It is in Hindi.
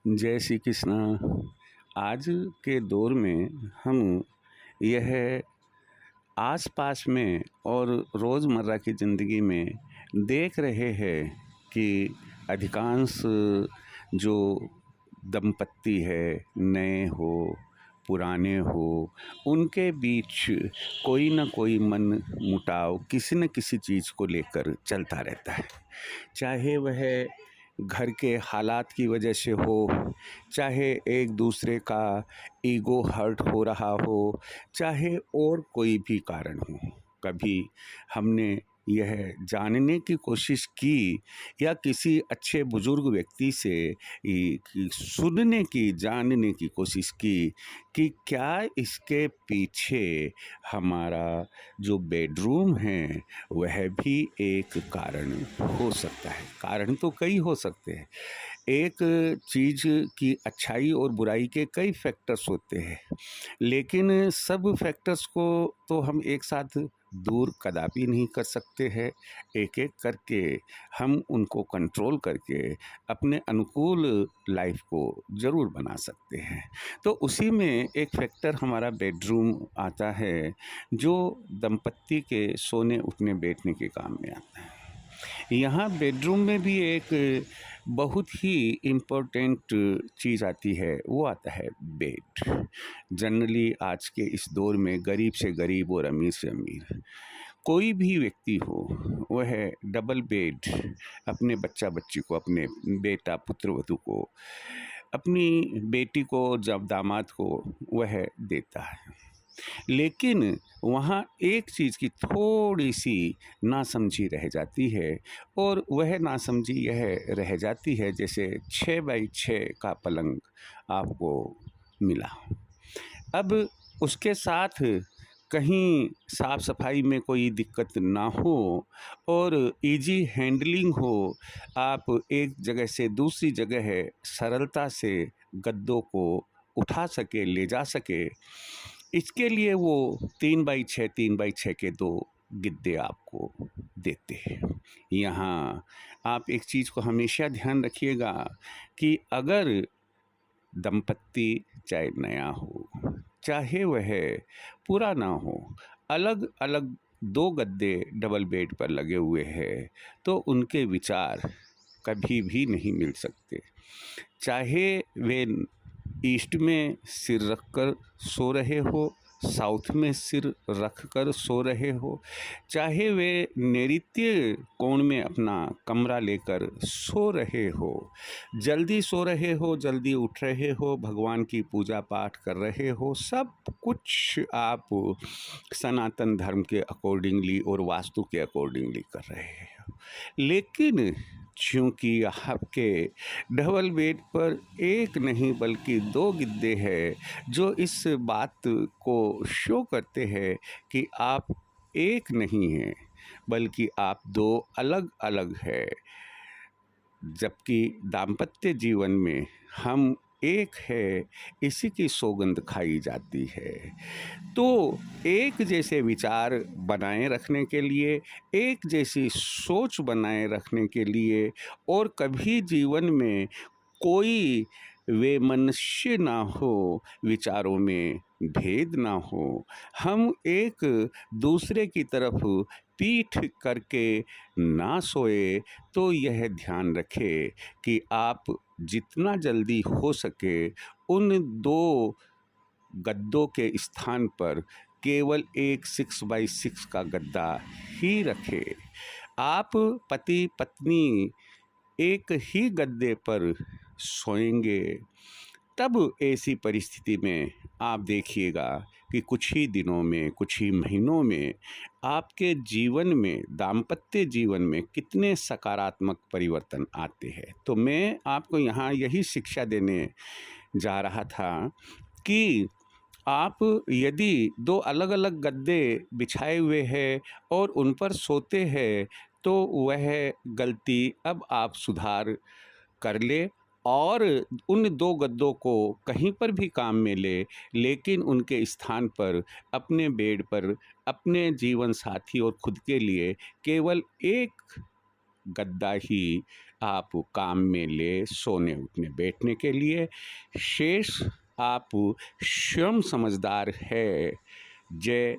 जय श्री कृष्णा। आज के दौर में हम यह आस-पास में और रोज़मर्रा की ज़िंदगी में देख रहे हैं कि अधिकांश जो दंपत्ति है, नए हो, पुराने हो, उनके बीच कोई न कोई मनमुटाव किसी न किसी चीज़ को लेकर चलता रहता है। चाहे वह घर के हालात की वजह से हो, चाहे एक दूसरे का ईगो हर्ट हो रहा हो, चाहे और कोई भी कारण हो। कभी हमने यह जानने की कोशिश की या किसी अच्छे बुजुर्ग व्यक्ति से सुनने की, जानने की कोशिश की कि क्या इसके पीछे हमारा जो बेडरूम है वह भी एक कारण हो सकता है। कारण तो कई हो सकते हैं। एक चीज़ की अच्छाई और बुराई के कई फैक्टर्स होते हैं, लेकिन सब फैक्टर्स को तो हम एक साथ दूर कदापि नहीं कर सकते हैं। एक-एक करके हम उनको कंट्रोल करके अपने अनुकूल लाइफ को ज़रूर बना सकते हैं। तो उसी में एक फैक्टर हमारा बेडरूम आता है, जो दंपत्ति के सोने, उठने, बैठने के काम में आता है। यहाँ बेडरूम में भी एक बहुत ही इम्पोर्टेंट चीज़ आती है, वो आता है बेड। जनरली आज के इस दौर में गरीब से गरीब और अमीर से अमीर कोई भी व्यक्ति हो, वह डबल बेड अपने बच्चा बच्ची को, अपने बेटा पुत्र वधू को, अपनी बेटी को, जब दामाद को वह देता है। लेकिन वहाँ एक चीज़ की थोड़ी-सी नासमझी रह जाती है, और वह नासमझी यह रह जाती है, जैसे 6 बाई 6 का पलंग आपको मिला। अब उसके साथ कहीं साफ-सफाई में कोई दिक्कत ना हो और ईज़ी हैंडलिंग हो, आप एक जगह से दूसरी जगह सरलता से गद्दों को उठा सके, ले जा सके, इसके लिए वो 3 बाई 6, 3 बाई 6 के 2 गद्दे आपको देते हैं। यहाँ आप एक चीज़ को हमेशा ध्यान रखिएगा कि अगर दंपत्ति चाहे नया हो, चाहे वह पुराना हो, अलग-अलग 2 गद्दे डबल बेड पर लगे हुए हैं, तो उनके विचार कभी भी नहीं मिल सकते। चाहे वे ईस्ट में सिर रखकर सो रहे हो, साउथ में सिर रखकर सो रहे हो, चाहे वे नैऋत्य कोण में अपना कमरा लेकर सो रहे हो, जल्दी सो रहे हो, जल्दी उठ रहे हो, भगवान की पूजा पाठ कर रहे हो, सब कुछ आप सनातन धर्म के अकॉर्डिंगली और वास्तु के अकॉर्डिंगली कर रहे हो। लेकिन चूँकि आपके डबल बेड पर एक नहीं बल्कि 2 गद्दे हैं, जो इस बात को शो करते हैं कि आप एक नहीं हैं, बल्कि आप 2 अलग-अलग हैं। जबकि दाम्पत्य जीवन में हम एक है, इसी की सौगंध खाई जाती है। तो एक जैसे विचार बनाए रखने के लिए, एक जैसी सोच बनाए रखने के लिए, और कभी जीवन में कोई वैमनस्य ना हो, विचारों में भेद ना हो, हम एक दूसरे की तरफ पीठ करके ना सोए, तो यह ध्यान रखें कि आप जितना जल्दी हो सके उन 2 गद्दों के स्थान पर केवल एक 6 बाई 6 का गद्दा ही रखें। आप पति पत्नी एक ही गद्दे पर सोएंगे, तब ऐसी परिस्थिति में आप देखिएगा कि कुछ ही दिनों में, कुछ ही महीनों में आपके जीवन में, दाम्पत्य जीवन में कितने सकारात्मक परिवर्तन आते हैं। तो मैं आपको यहाँ यही शिक्षा देने जा रहा था कि आप यदि 2 अलग-अलग गद्दे बिछाए हुए हैं और उन पर सोते हैं, तो वह गलती अब आप सुधार कर ले और उन 2 गद्दों को कहीं पर भी काम में ले, लेकिन उनके स्थान पर अपने बेड पर अपने जीवन साथी और खुद के लिए केवल एक गद्दा ही आप काम में ले सोने उठने बैठने के लिए। शेष आप स्वयं समझदार है। जय